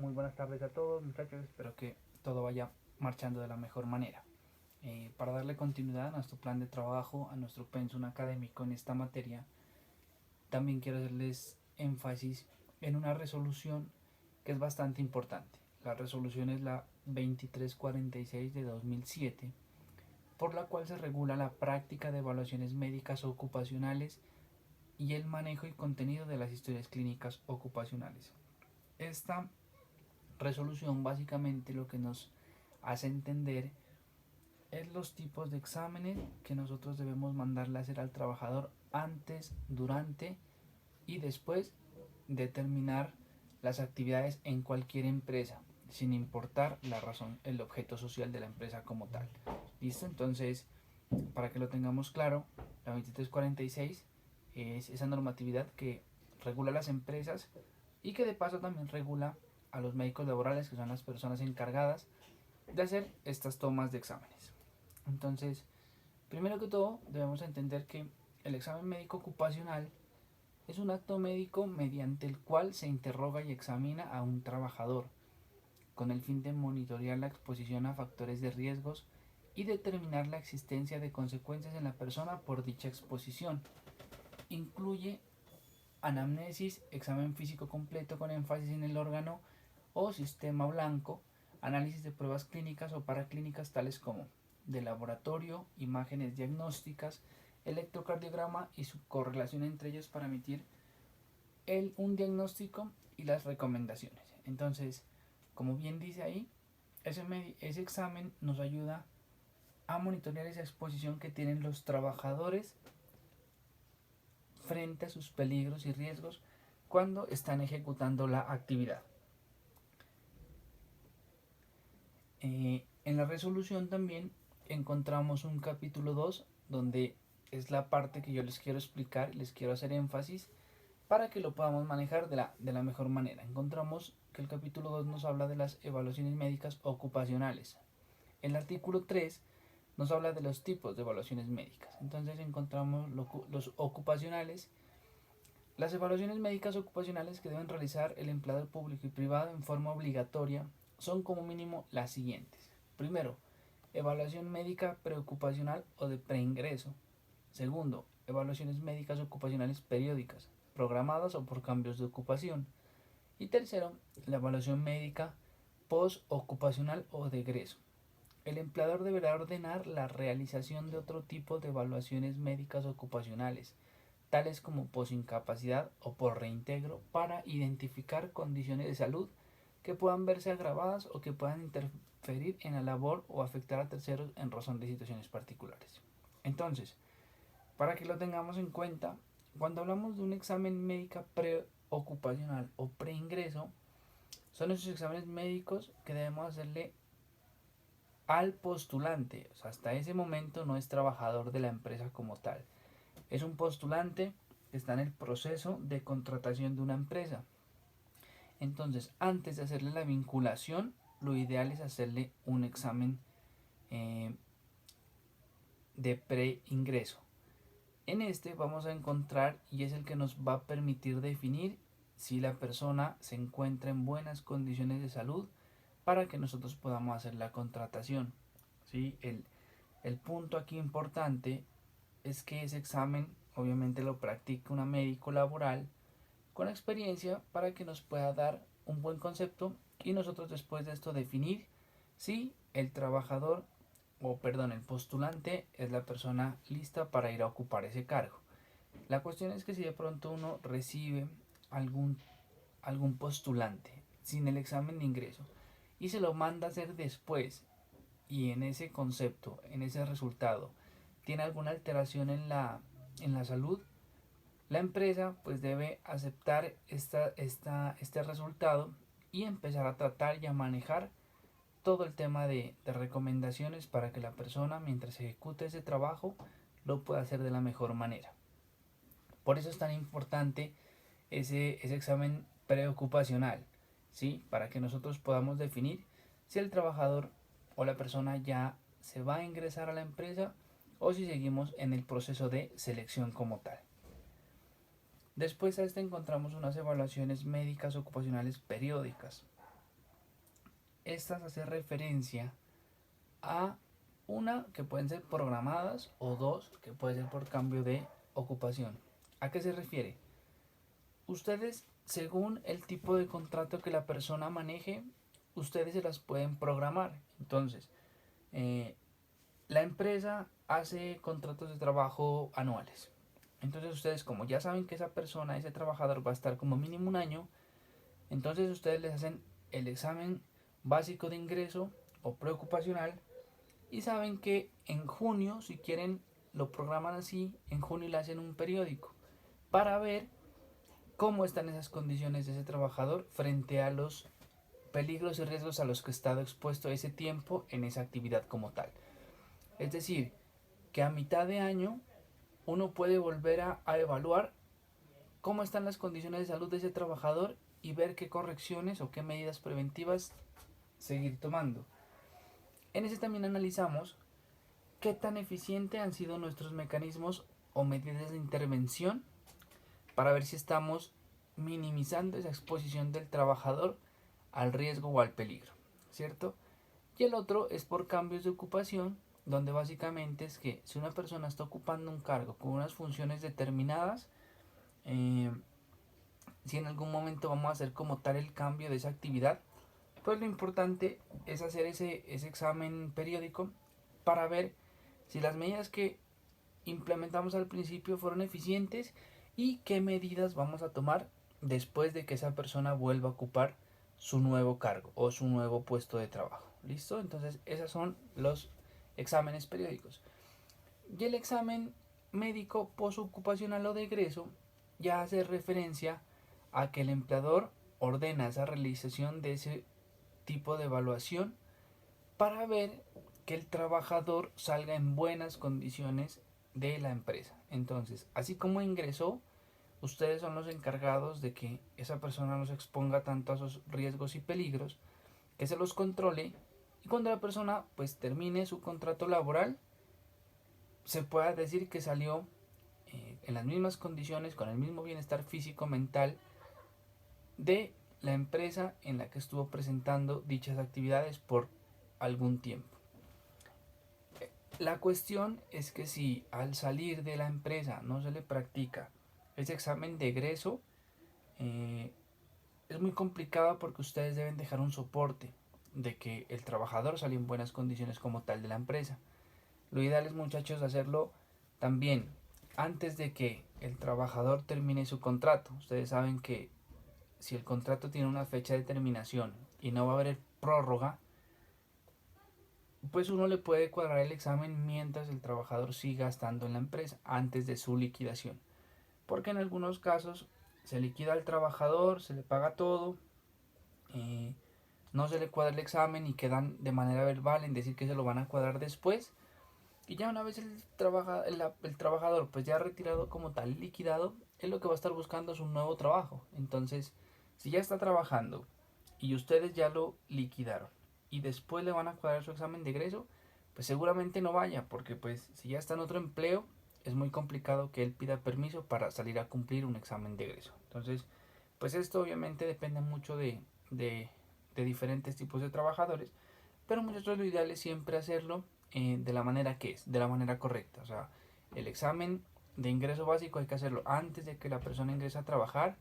Muy buenas tardes a todos, muchachos. Espero que todo vaya marchando de la mejor manera. Para darle continuidad a nuestro plan de trabajo, a nuestro pensum académico en esta materia, también quiero hacerles énfasis en una resolución que es bastante importante. La resolución es la 2346 de 2007, por la cual se regula la práctica de evaluaciones médicas ocupacionales y el manejo y contenido de las historias clínicas ocupacionales. Esta resolución básicamente lo que nos hace entender es los tipos de exámenes que nosotros debemos mandarle a hacer al trabajador antes, durante y después de terminar las actividades en cualquier empresa, sin importar la razón, el objeto social de la empresa como tal. ¿Listo? Entonces, para que lo tengamos claro, la 2346 es esa normatividad que regula las empresas y que de paso también regula a los médicos laborales, que son las personas encargadas de hacer estas tomas de exámenes. Entonces, primero que todo, debemos entender que el examen médico ocupacional es un acto médico mediante el cual se interroga y examina a un trabajador con el fin de monitorear la exposición a factores de riesgos y determinar la existencia de consecuencias en la persona por dicha exposición. Incluye anamnesis, examen físico completo con énfasis en el órgano o sistema blanco, análisis de pruebas clínicas o paraclínicas tales como de laboratorio, imágenes diagnósticas, electrocardiograma y su correlación entre ellos para emitir un diagnóstico y las recomendaciones. Entonces, como bien dice ahí, ese examen nos ayuda a monitorear esa exposición que tienen los trabajadores frente a sus peligros y riesgos cuando están ejecutando la actividad. En la resolución también encontramos un capítulo 2 donde es la parte que yo les quiero explicar, les quiero hacer énfasis para que lo podamos manejar de la mejor manera. Encontramos que el capítulo 2 nos habla de las evaluaciones médicas ocupacionales. El artículo 3 nos habla de los tipos de evaluaciones médicas. Entonces encontramos los ocupacionales, las evaluaciones médicas ocupacionales que deben realizar el empleador público y privado en forma obligatoria son como mínimo las siguientes. Primero, evaluación médica preocupacional o de preingreso. Segundo, evaluaciones médicas ocupacionales periódicas, programadas o por cambios de ocupación. Y tercero, la evaluación médica postocupacional o de egreso. El empleador deberá ordenar la realización de otro tipo de evaluaciones médicas ocupacionales, tales como posincapacidad o por reintegro, para identificar condiciones de salud que puedan verse agravadas o que puedan interferir en la labor o afectar a terceros en razón de situaciones particulares. Entonces, para que lo tengamos en cuenta, cuando hablamos de un examen médico preocupacional o preingreso, son esos exámenes médicos que debemos hacerle al postulante. O sea, hasta ese momento no es trabajador de la empresa como tal. Es un postulante que está en el proceso de contratación de una empresa. Entonces, antes de hacerle la vinculación, lo ideal es hacerle un examen eh, de preingreso. En este vamos a encontrar y es el que nos va a permitir definir si la persona se encuentra en buenas condiciones de salud para que nosotros podamos hacer la contratación. ¿Sí? El punto aquí importante es que ese examen obviamente lo practica una médico laboral con experiencia para que nos pueda dar un buen concepto y nosotros después de esto definir si el trabajador o perdón, el postulante es la persona lista para ir a ocupar ese cargo. La cuestión es que si de pronto uno recibe algún, algún postulante sin el examen de ingreso y se lo manda a hacer después y en ese concepto, en ese resultado, tiene alguna alteración en la salud, la empresa pues debe aceptar este resultado y empezar a tratar y a manejar todo el tema de recomendaciones para que la persona mientras ejecute ese trabajo lo pueda hacer de la mejor manera. Por eso es tan importante ese examen preocupacional, ¿sí? Para que nosotros podamos definir si el trabajador o la persona ya se va a ingresar a la empresa o si seguimos en el proceso de selección como tal. Después a este encontramos unas evaluaciones médicas ocupacionales periódicas. estas hacen referencia a una que pueden ser programadas o dos que puede ser por cambio de ocupación. ¿A qué se refiere? Ustedes, según el tipo de contrato que la persona maneje, ustedes se las pueden programar. Entonces, eh, la empresa hace contratos de trabajo anuales. Entonces ustedes, como ya saben que esa persona, ese trabajador va a estar como mínimo un año, entonces ustedes les hacen el examen básico de ingreso o preocupacional y saben que en junio, si quieren, lo programan así, en junio le hacen un periódico para ver cómo están esas condiciones de ese trabajador frente a los peligros y riesgos a los que ha estado expuesto ese tiempo en esa actividad como tal. Es decir, que a mitad de año uno puede volver a evaluar cómo están las condiciones de salud de ese trabajador y ver qué correcciones o qué medidas preventivas seguir tomando. En ese también analizamos qué tan eficientes han sido nuestros mecanismos o medidas de intervención para ver si estamos minimizando esa exposición del trabajador al riesgo o al peligro, ¿cierto? Y el otro es por cambios de ocupación, donde básicamente es que si una persona está ocupando un cargo con unas funciones determinadas, eh, si en algún momento vamos a hacer como tal el cambio de esa actividad, pues lo importante es hacer ese examen periódico para ver si las medidas que implementamos al principio fueron eficientes y qué medidas vamos a tomar después de que esa persona vuelva a ocupar su nuevo cargo o su nuevo puesto de trabajo. ¿Listo? Entonces, esos son los exámenes periódicos. Y el examen médico postocupacional o de egreso ya hace referencia a que el empleador ordena esa realización de ese tipo de evaluación para ver que el trabajador salga en buenas condiciones de la empresa. Entonces, así como ingresó, ustedes son los encargados de que esa persona no se exponga tanto a esos riesgos y peligros, que se los controle y cuando la persona pues termine su contrato laboral, se pueda decir que salió en las mismas condiciones, con el mismo bienestar físico, mental de la empresa en la que estuvo presentando dichas actividades por algún tiempo. La cuestión es que si al salir de la empresa no se le practica ese examen de egreso, eh, es muy complicado porque ustedes deben dejar un soporte de que el trabajador salió en buenas condiciones como tal de la empresa. Lo ideal es, muchachos, hacerlo también antes de que el trabajador termine su contrato. Ustedes saben que si el contrato tiene una fecha de terminación y no va a haber prórroga, pues uno le puede cuadrar el examen mientras el trabajador siga estando en la empresa antes de su liquidación. Porque en algunos casos se liquida al trabajador, se le paga todo, no se le cuadra el examen y quedan de manera verbal en decir que se lo van a cuadrar después. Y ya una vez el trabajador pues ya retirado como tal liquidado, él lo que va a estar buscando es un nuevo trabajo. Entonces, si ya está trabajando y ustedes ya lo liquidaron y después le van a cuadrar su examen de egreso, pues seguramente no vaya, porque pues si ya está en otro empleo, es muy complicado que él pida permiso para salir a cumplir un examen de egreso. Entonces, pues esto obviamente depende mucho de diferentes tipos de trabajadores, pero muchachos, lo ideal es siempre hacerlo de la manera que es, de la manera correcta. O sea, el examen de ingreso básico hay que hacerlo antes de que la persona ingrese a trabajar,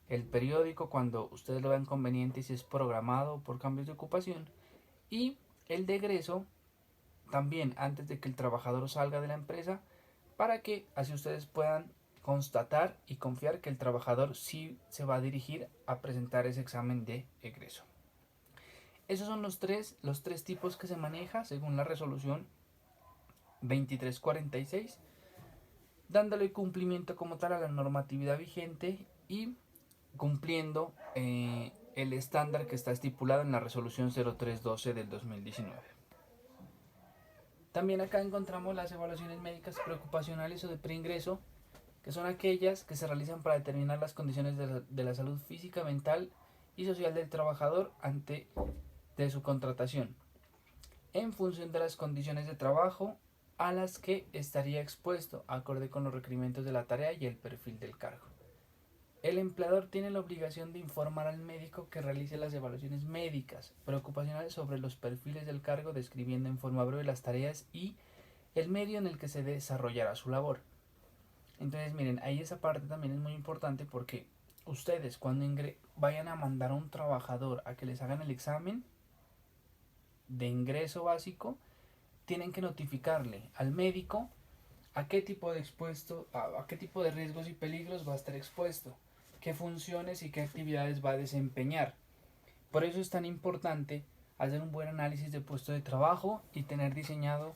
el periódico cuando ustedes lo vean conveniente si es programado por cambios de ocupación, y el de egreso también antes de que el trabajador salga de la empresa, para que así ustedes puedan constatar y confiar que el trabajador sí se va a dirigir a presentar ese examen de egreso. Esos son los tres tipos que se maneja según la resolución 2346, dándole cumplimiento como tal a la normatividad vigente y cumpliendo el estándar que está estipulado en la resolución 0312 del 2019. También acá encontramos las evaluaciones médicas preocupacionales o de preingreso, que son aquellas que se realizan para determinar las condiciones de la salud física, mental y social del trabajador antes de su contratación, en función de las condiciones de trabajo a las que estaría expuesto, acorde con los requerimientos de la tarea y el perfil del cargo. El empleador tiene la obligación de informar al médico que realice las evaluaciones médicas preocupacionales sobre los perfiles del cargo, describiendo en forma breve las tareas y el medio en el que se desarrollará su labor. Entonces, miren, ahí esa parte también es muy importante porque ustedes cuando vayan a mandar a un trabajador a que les hagan el examen de ingreso básico, tienen que notificarle al médico a qué tipo de a qué tipo de riesgos y peligros va a estar expuesto, qué funciones y qué actividades va a desempeñar. Por eso es tan importante hacer un buen análisis de puesto de trabajo y tener diseñado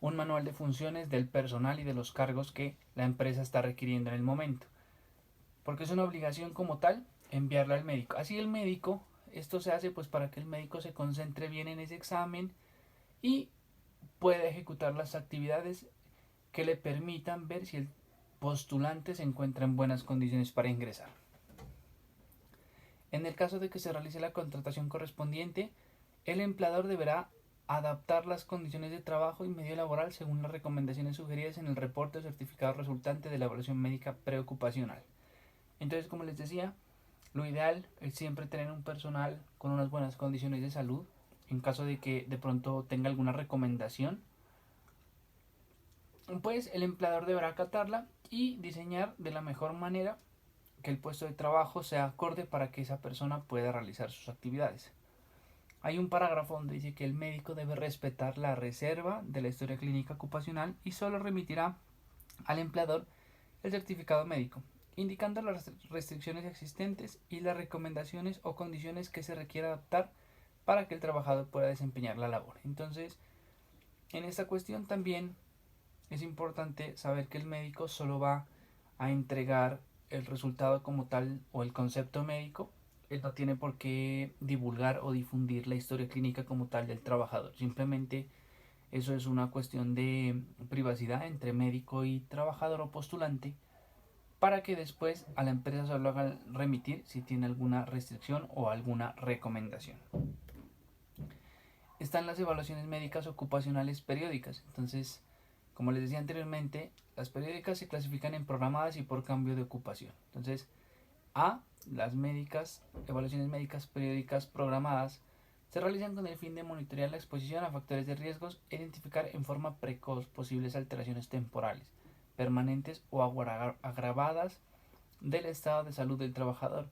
un manual de funciones del personal y de los cargos que la empresa está requiriendo en el momento. Porque es una obligación como tal enviarla al médico. Así el médico, esto se hace pues para que el médico se concentre bien en ese examen y pueda ejecutar las actividades que le permitan ver si el postulante se encuentra en buenas condiciones para ingresar. En el caso de que se realice la contratación correspondiente, el empleador deberá adaptar las condiciones de trabajo y medio laboral según las recomendaciones sugeridas en el reporte o certificado resultante de la evaluación médica preocupacional. Entonces, como les decía, lo ideal es siempre tener un personal con unas buenas condiciones de salud. En caso de que de pronto tenga alguna recomendación, pues el empleador deberá acatarla y diseñar de la mejor manera que el puesto de trabajo sea acorde para que esa persona pueda realizar sus actividades. Hay un parágrafo donde dice que el médico debe respetar la reserva de la historia clínica ocupacional y solo remitirá al empleador el certificado médico, indicando las restricciones existentes y las recomendaciones o condiciones que se requiere adaptar para que el trabajador pueda desempeñar la labor. Entonces, en esta cuestión también es importante saber que el médico solo va a entregar el resultado como tal o el concepto médico. Él no tiene por qué divulgar o difundir la historia clínica como tal del trabajador. Simplemente eso es una cuestión de privacidad entre médico y trabajador o postulante para que después a la empresa solo haga remitir si tiene alguna restricción o alguna recomendación. Están las evaluaciones médicas ocupacionales periódicas. Entonces, como les decía anteriormente, las periódicas se clasifican en programadas y por cambio de ocupación. Entonces, A, las evaluaciones médicas periódicas programadas, se realizan con el fin de monitorear la exposición a factores de riesgos e identificar en forma precoz posibles alteraciones temporales, permanentes o agravadas del estado de salud del trabajador,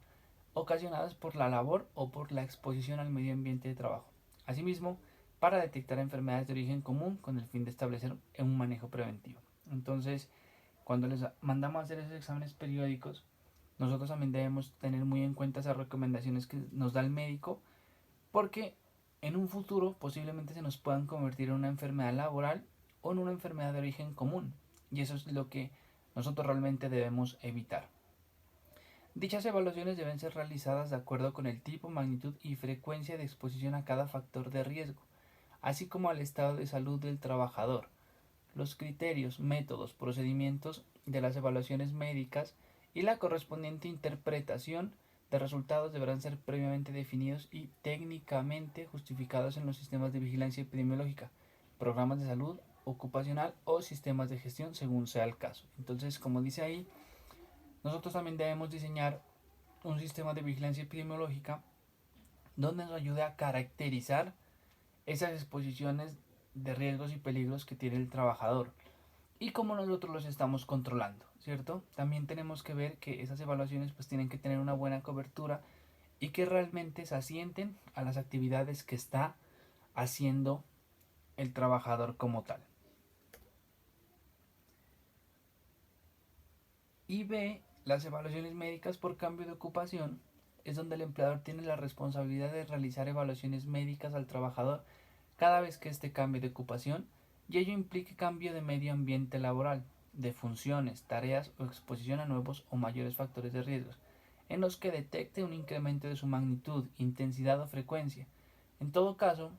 ocasionadas por la labor o por la exposición al medio ambiente de trabajo. Asimismo, para detectar enfermedades de origen común con el fin de establecer un manejo preventivo. Entonces, cuando les mandamos a hacer esos exámenes periódicos, nosotros también debemos tener muy en cuenta esas recomendaciones que nos da el médico, porque en un futuro posiblemente se nos puedan convertir en una enfermedad laboral o en una enfermedad de origen común, y eso es lo que nosotros realmente debemos evitar. Dichas evaluaciones deben ser realizadas de acuerdo con el tipo, magnitud y frecuencia de exposición a cada factor de riesgo, así como al estado de salud del trabajador. Los criterios, métodos, procedimientos de las evaluaciones médicas y la correspondiente interpretación de resultados deberán ser previamente definidos y técnicamente justificados en los sistemas de vigilancia epidemiológica, programas de salud ocupacional o sistemas de gestión según sea el caso. Entonces, como dice ahí, nosotros también debemos diseñar un sistema de vigilancia epidemiológica donde nos ayude a caracterizar esas exposiciones de riesgos y peligros que tiene el trabajador y cómo nosotros los estamos controlando, ¿cierto? También tenemos que ver que esas evaluaciones pues tienen que tener una buena cobertura y que realmente se asienten a las actividades que está haciendo el trabajador como tal. Y B, las evaluaciones médicas por cambio de ocupación es donde el empleador tiene la responsabilidad de realizar evaluaciones médicas al trabajador cada vez que este cambie de ocupación y ello implique cambio de medio ambiente laboral, de funciones, tareas o exposición a nuevos o mayores factores de riesgos, en los que detecte un incremento de su magnitud, intensidad o frecuencia. En todo caso,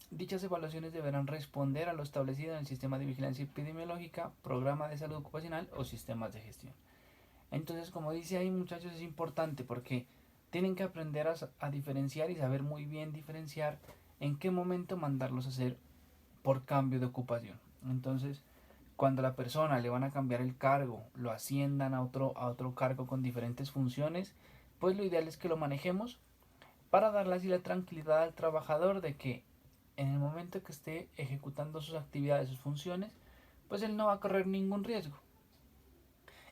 dichas evaluaciones deberán responder a lo establecido en el sistema de vigilancia epidemiológica, programa de salud ocupacional o sistemas de gestión. Entonces, como dice ahí, muchachos, es importante porque tienen que aprender a diferenciar y saber muy bien diferenciar en qué momento mandarlos a hacer por cambio de ocupación. Entonces, Cuando a la persona le van a cambiar el cargo, lo asciendan a otro cargo con diferentes funciones, pues lo ideal es que lo manejemos para darle así la tranquilidad al trabajador de que en el momento que esté ejecutando sus actividades, sus funciones, pues él no va a correr ningún riesgo.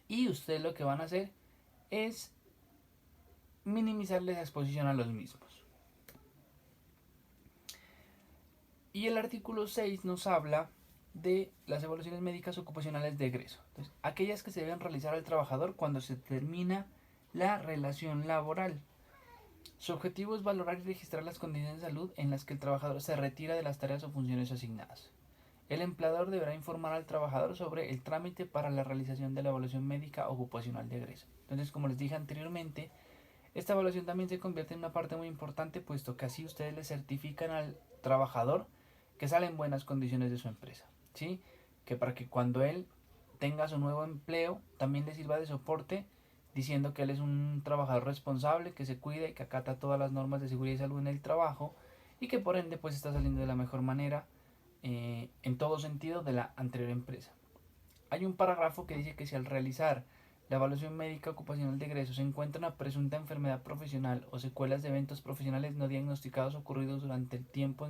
Y ustedes lo que van a hacer es minimizarles la exposición a los mismos. Y el artículo 6 nos habla de las evaluaciones médicas ocupacionales de egreso. Entonces, aquellas que se deben realizar al trabajador cuando se termina la relación laboral. Su objetivo es valorar y registrar las condiciones de salud en las que el trabajador se retira de las tareas o funciones asignadas. El empleador deberá informar al trabajador sobre el trámite para la realización de la evaluación médica ocupacional de egreso. Entonces, como les dije anteriormente, esta evaluación también se convierte en una parte muy importante, puesto que así ustedes le certifican al trabajador que sale en buenas condiciones de su empresa, ¿sí? Que para que cuando él tenga su nuevo empleo también le sirva de soporte, diciendo que él es un trabajador responsable, que se cuida y que acata todas las normas de seguridad y salud en el trabajo, y que por ende pues está saliendo de la mejor manera en todo sentido de la anterior empresa. Hay un parágrafo que dice que si al realizar la evaluación médica ocupacional de egreso se encuentra una presunta enfermedad profesional o secuelas de eventos profesionales no diagnosticados ocurridos durante el tiempo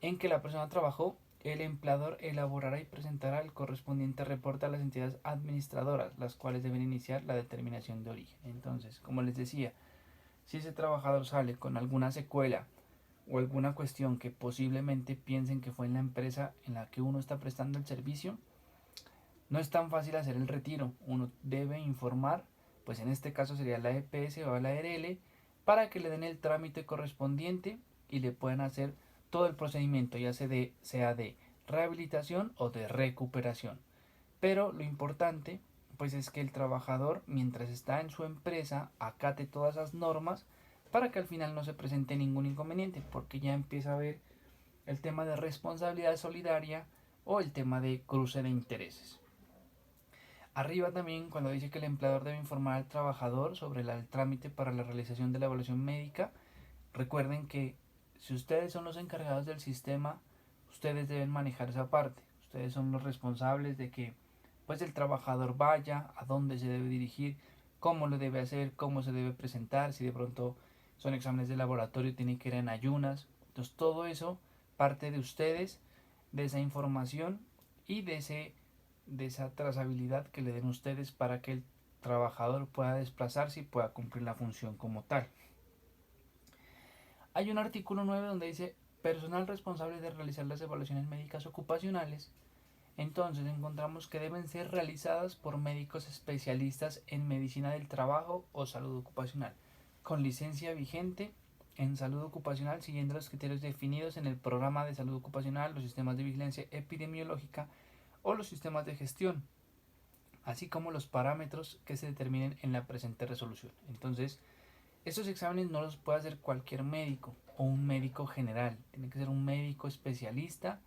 en que la persona trabajó, el empleador elaborará y presentará el correspondiente reporte a las entidades administradoras, las cuales deben iniciar la determinación de origen. Entonces, como les decía, si ese trabajador sale con alguna secuela o alguna cuestión que posiblemente piensen que fue en la empresa en la que uno está prestando el servicio, no es tan fácil hacer el retiro. Uno debe informar, pues en este caso sería la EPS o la ARL, para que le den el trámite correspondiente y le puedan hacer todo el procedimiento, ya sea de rehabilitación o de recuperación. Pero lo importante, pues es que el trabajador, mientras está en su empresa, acate todas esas normas para que al final no se presente ningún inconveniente, porque ya empieza a haber el tema de responsabilidad solidaria o el tema de cruce de intereses. Arriba también, cuando dice que el empleador debe informar al trabajador sobre el trámite para la realización de la evaluación médica, recuerden que si ustedes son los encargados del sistema, ustedes deben manejar esa parte. Ustedes son los responsables de que pues el trabajador vaya, a dónde se debe dirigir, cómo lo debe hacer, cómo se debe presentar, si de pronto son exámenes de laboratorio, tiene que ir en ayunas. Entonces todo eso parte de ustedes, de esa información y de esa trazabilidad que le den ustedes para que el trabajador pueda desplazarse y pueda cumplir la función como tal. Hay un artículo 9 donde dice personal responsable de realizar las evaluaciones médicas ocupacionales. Entonces encontramos que deben ser realizadas por médicos especialistas en medicina del trabajo o salud ocupacional, con licencia vigente en salud ocupacional siguiendo los criterios definidos en el programa de salud ocupacional, los sistemas de vigilancia epidemiológica o los sistemas de gestión, así como los parámetros que se determinen en la presente resolución. Entonces, estos exámenes no los puede hacer cualquier médico o un médico general, tiene que ser un médico especialista,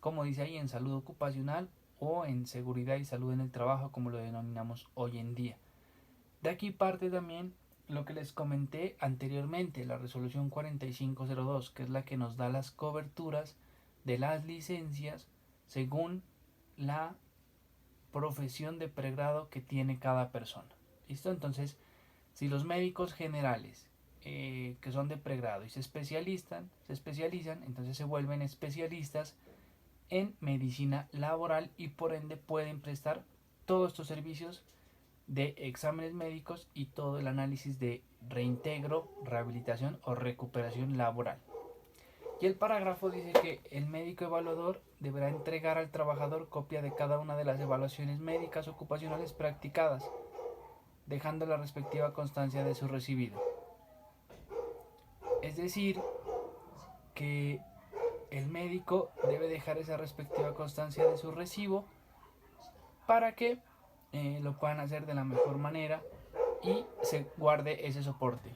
como dice ahí, en salud ocupacional o en seguridad y salud en el trabajo, como lo denominamos hoy en día. De aquí parte también lo que les comenté anteriormente, la resolución 4502, que es la que nos da las coberturas de las licencias según la profesión de pregrado que tiene cada persona. ¿Listo? Entonces, si los médicos generales que son de pregrado y se especializan, entonces se vuelven especialistas en medicina laboral y por ende pueden prestar todos estos servicios de exámenes médicos y todo el análisis de reintegro, rehabilitación o recuperación laboral. Y el parágrafo dice que el médico evaluador deberá entregar al trabajador copia de cada una de las evaluaciones médicas ocupacionales practicadas, dejando la respectiva constancia de su recibido. Es decir, que el médico debe dejar esa respectiva constancia de su recibo para que lo puedan hacer de la mejor manera y se guarde ese soporte.